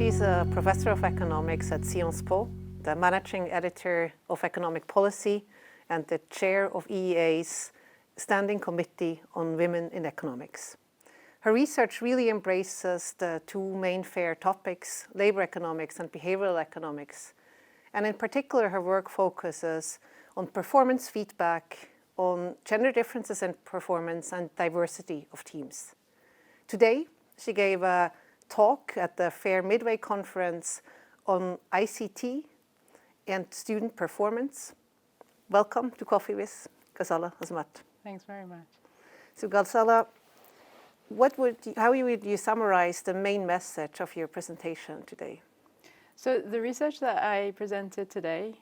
She's a professor of economics at Sciences Po, the managing editor of economic policy, and the chair of EEA's Standing Committee on Women in Economics. Her research really embraces the two main FAIR topics, labor economics and behavioral economics. And in particular, her work focuses on performance feedback, on gender differences in performance and diversity of teams. Today, she gave a talk at the FAIR Midway Conference on ICT and student performance. Welcome to Coffee with Ghazala, Azmat. Thanks very much. So Ghazala, how would you summarize the main message of your presentation today? So the research that I presented today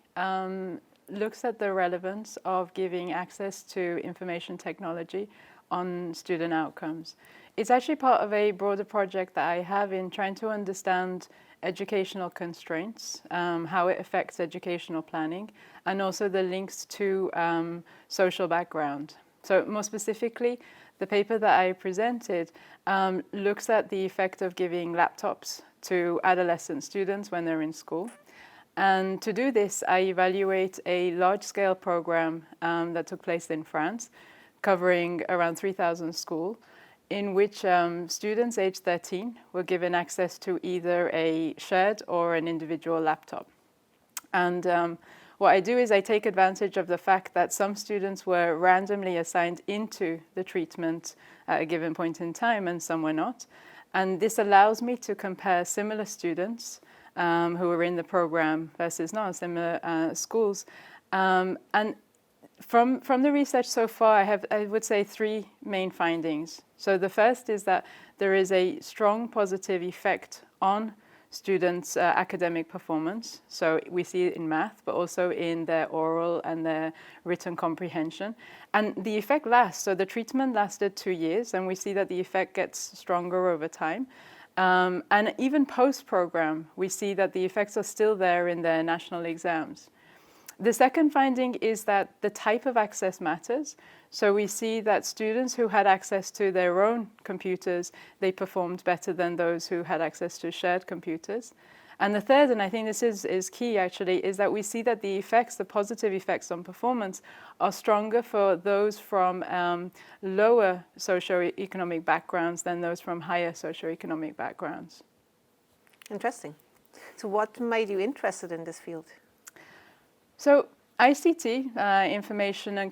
looks at the relevance of giving access to information technology on student outcomes. It's actually part of a broader project that I have in trying to understand educational constraints, how it affects educational planning, and also the links to social background. So more specifically, the paper that I presented looks at the effect of giving laptops to adolescent students when they're in school. And to do this, I evaluate a large-scale program that took place in France, covering around 3,000 schools, in which students aged 13 were given access to either a shared or an individual laptop. And what I do is I take advantage of the fact that some students were randomly assigned into the treatment at a given point in time and some were not. And this allows me to compare similar students who were in the program versus not, similar schools. And from the research so far, I would say three main findings. So the first is that there is a strong positive effect on students' academic performance. So we see it in math, but also in their oral and their written comprehension. And the effect lasts. So the treatment lasted 2 years, and we see that the effect gets stronger over time. And even post-program, we see that the effects are still there in their national exams. The second finding is that the type of access matters. So we see that students who had access to their own computers, they performed better than those who had access to shared computers. And the third, and I think this is key actually, is that we see that the effects, the positive effects on performance, are stronger for those from lower socioeconomic backgrounds than those from higher socioeconomic backgrounds. Interesting. So what made you interested in this field? So ICT, information and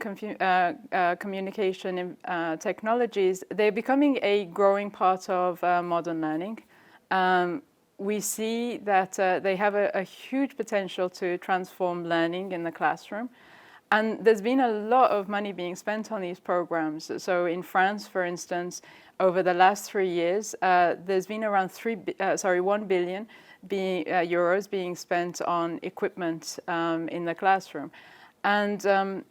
communication technologies, they're becoming a growing part of modern learning. We see that they have a huge potential to transform learning in the classroom. And there's been a lot of money being spent on these programs. So in France, for instance, over the last 3 years, there's been around 1 billion euros being spent on equipment in the classroom. And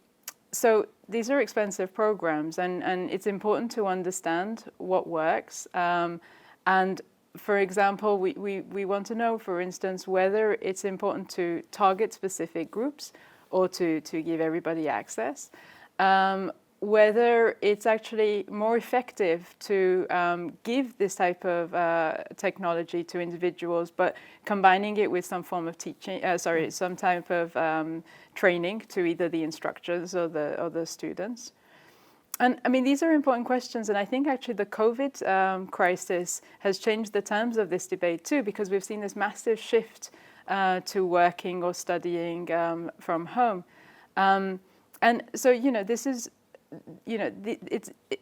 so these are expensive programs, and it's important to understand what works. And for example, we want to know, for instance, whether it's important to target specific groups or to give everybody access. Whether it's actually more effective to give this type of technology to individuals, but combining it with some form of teaching, some type of training to either the instructors or the students. And I mean, these are important questions, and I think actually the COVID crisis has changed the terms of this debate too, because we've seen this massive shift to working or studying from home. And so, this is,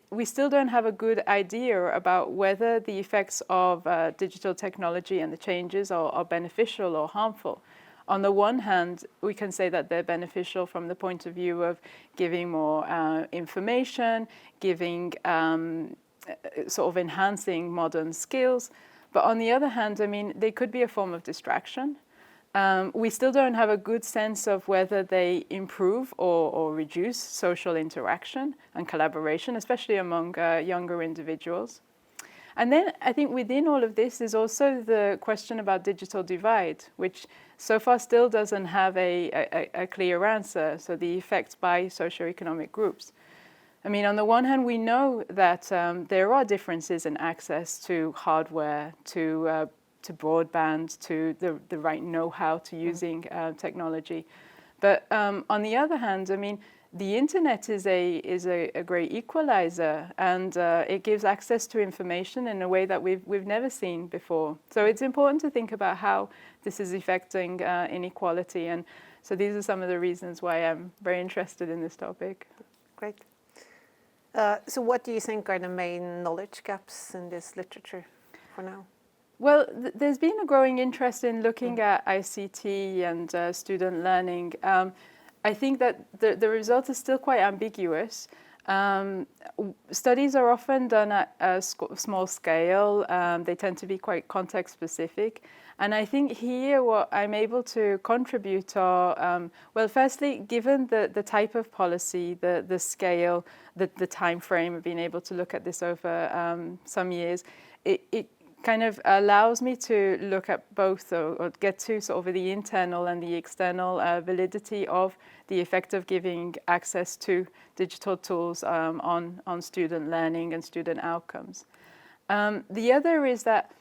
we still don't have a good idea about whether the effects of digital technology and the changes are beneficial or harmful. On the one hand, we can say that they're beneficial from the point of view of giving more information, giving sort of enhancing modern skills. But on the other hand, I mean, they could be a form of distraction. We still don't have a good sense of whether they improve or reduce social interaction and collaboration, especially among younger individuals. And then I think within all of this is also the question about digital divide, which so far still doesn't have a clear answer, so the effects by socioeconomic groups. I mean, on the one hand, we know that there are differences in access to hardware, to broadband, to the right know-how to using technology. But on the other hand, I mean, the internet is a great equalizer, and it gives access to information in a way that we've never seen before. So it's important to think about how this is affecting inequality, and so these are some of the reasons why I'm very interested in this topic. Great. So what do you think are the main knowledge gaps in this literature for now? Well, there's been a growing interest in looking at ICT and student learning. I think that the results are still quite ambiguous. Studies are often done at a small scale. They tend to be quite context specific. And I think here what I'm able to contribute are, well, firstly, given the type of policy, the scale, the time frame of being able to look at this over some years, it kind of allows me to look at both, or get to sort of the internal and the external validity of the effect of giving access to digital tools on student learning and student outcomes. The other is that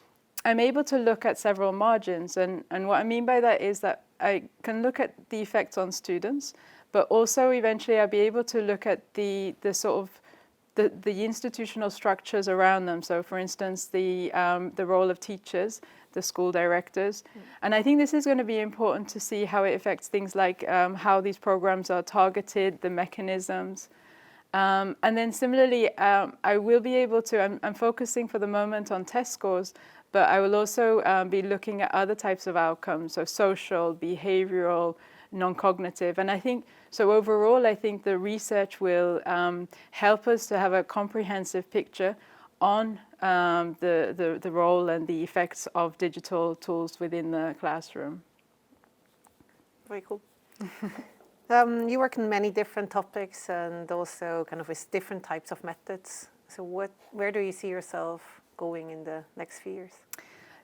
I'm able to look at several margins, and what I mean by that is that I can look at the effects on students, but also eventually I'll be able to look at the sort of the institutional structures around them. So, for instance, the role of teachers, the school directors, and I think this is going to be important to see how it affects things like how these programs are targeted, the mechanisms. And then similarly, I will be able to, I'm focusing for the moment on test scores, but I will also be looking at other types of outcomes, so social, behavioral, non-cognitive. And I think, so overall, I think the research will help us to have a comprehensive picture on the role and the effects of digital tools within the classroom. Very cool. You work in many different topics and also kind of with different types of methods. So where do you see yourself going in the next few years?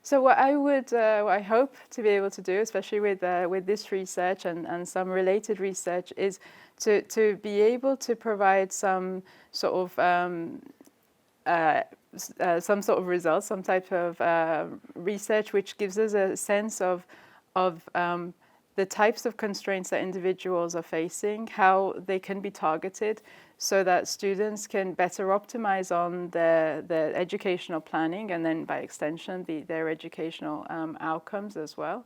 So what I hope to be able to do, especially with this research and some related research, is to be able to provide some sort of results, some type of research which gives us a sense of the types of constraints that individuals are facing, how they can be targeted, so that students can better optimize on their educational planning, and then by extension their educational outcomes as well.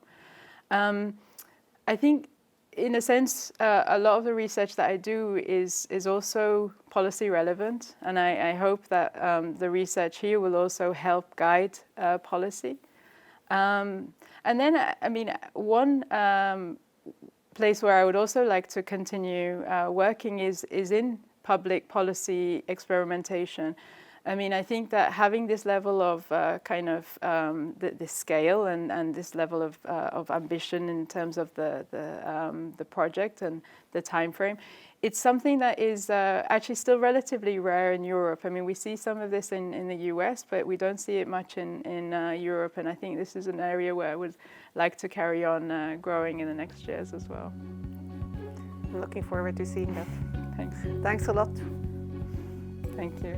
I think, in a sense, a lot of the research that I do is also policy relevant, and I hope that the research here will also help guide policy. And then, I mean, one place where I would also like to continue working is in public policy experimentation. I mean, I think that having this level of the scale and this level of ambition in terms of the project and the time frame, it's something that is actually still relatively rare in Europe. I mean, we see some of this in the US, but we don't see it much in Europe. And I think this is an area where I would like to carry on growing in the next years as well. I'm looking forward to seeing that. Thanks. Thanks a lot. Thank you.